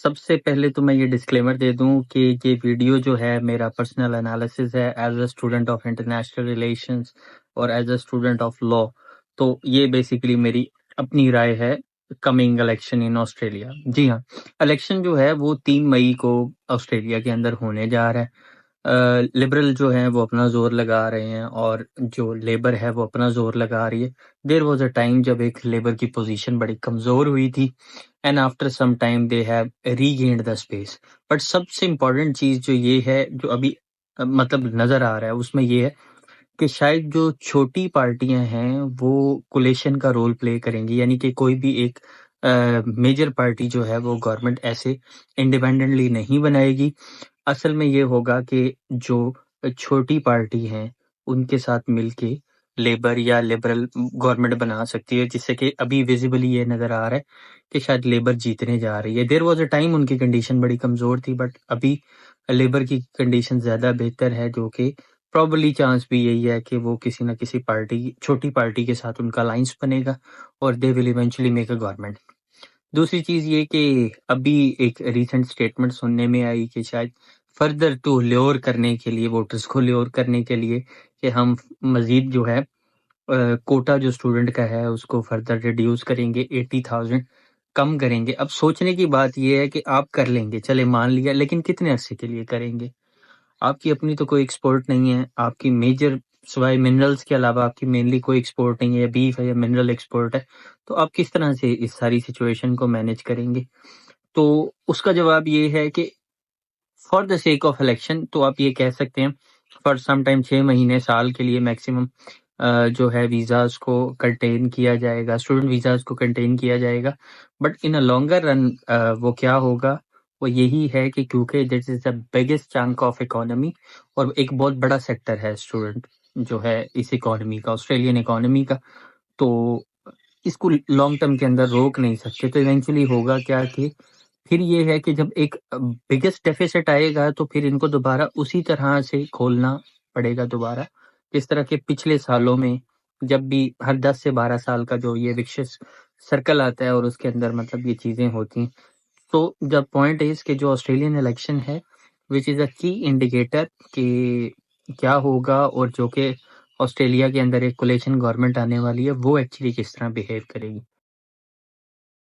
سب سے پہلے تو میں یہ ڈسکلیمر دے دوں کہ یہ ویڈیو جو ہے میرا پرسنل انالیسز ہے as a student of international relations اور as a student of law. تو یہ بیسیکلی میری اپنی رائے ہے کمنگ الیکشن ان آسٹریلیا. جی ہاں، الیکشن جو ہے وہ 3 مئی کو آسٹریلیا کے اندر ہونے جا رہا ہے. لبرل جو ہیں وہ اپنا زور لگا رہے ہیں اور جو لیبر ہے وہ اپنا زور لگا رہی ہے. دیر واز اے ٹائم جب ایک لیبر کی پوزیشن بڑی کمزور ہوئی تھی and after some time they have regained the space. But سب سے امپورٹنٹ چیز جو یہ ہے جو ابھی مطلب نظر آ رہا ہے اس میں یہ ہے کہ شاید جو چھوٹی پارٹیاں ہیں وہ کولیشن کا رول پلے کریں گی، یعنی کہ کوئی بھی ایک میجر پارٹی جو ہے وہ گورنمنٹ ایسے انڈیپینڈنٹلی نہیں بنائے گی. اصل میں یہ ہوگا کہ جو چھوٹی پارٹی ہیں ان کے ساتھ مل کے لیبر یا لبرل گورنمنٹ بنا سکتی ہے، جس سے کہ ابھی ویزیبلی یہ نظر آ رہا ہے کہ شاید لیبر جیتنے جا رہی ہے. دیر واز اے ٹائم ان کی کنڈیشن بڑی کمزور تھی بٹ ابھی لیبر کی کنڈیشن زیادہ بہتر ہے، جو کہ پرابلی چانس بھی یہی ہے کہ وہ کسی نہ کسی پارٹی چھوٹی پارٹی کے ساتھ ان کا الائنس بنے گا اور they will eventually make a government. دوسری چیز یہ کہ ابھی ایک ریسنٹ اسٹیٹمنٹ سننے میں آئی کہ شاید فردر ٹو لیور کرنے کے لیے ووٹرز کو لیور کرنے کے لیے کہ ہم مزید جو ہے کوٹا جو اسٹوڈنٹ کا ہے اس کو فردر ریڈیوس کریں گے، 80,000 کم کریں گے. اب سوچنے کی بات یہ ہے کہ آپ کر لیں گے، چلے مان لیا، لیکن کتنے عرصے کے لیے کریں گے؟ آپ کی اپنی تو کوئی ایکسپورٹ نہیں ہے، آپ کی میجر سوائے منرلز کے علاوہ آپ کی مینلی کوئی ایکسپورٹ نہیں ہے، بیف ہے یا منرل ایکسپورٹ ہے. تو آپ کس طرح سے اس ساری سچویشن کو مینیج کریں گے؟ تو اس کا جواب یہ ہے کہ for the sake of election تو آپ یہ کہہ سکتے ہیں فار سم ٹائم 6 مہینے سال کے لیے میکسیمم جو ہے ویزاز کو کنٹین کیا جائے گا، اسٹوڈنٹ ویزاز کو کنٹین کیا جائے گا. But in a longer run وہ کیا ہوگا، وہ یہی ہے کہ کیونکہ this is the biggest chunk of economy اور ایک بہت بڑا سیکٹر ہے اسٹوڈنٹ جو ہے اس اکانومی کا، آسٹریلین اکانومی کا، تو اس کو لانگ ٹرم کے اندر روک نہیں سکتے. تو ایونچولی ہوگا کیا کہ پھر یہ ہے کہ جب ایک بگیسٹ ڈیفیسٹ آئے گا تو پھر ان کو دوبارہ اسی طرح سے کھولنا پڑے گا دوبارہ، جس طرح کے پچھلے سالوں میں جب بھی ہر 10 سے 12 سال کا جو یہ وکشس سرکل آتا ہے اور اس کے اندر مطلب یہ چیزیں ہوتی ہیں. تو جب پوائنٹ از کہ جو آسٹریلین الیکشن ہے وچ از اے کی انڈیکیٹر کہ کیا ہوگا اور جو کہ آسٹریلیا کے اندر ایک کولیشن گورنمنٹ آنے والی ہے وہ ایکچولی کس طرح بیہیو کرے گی.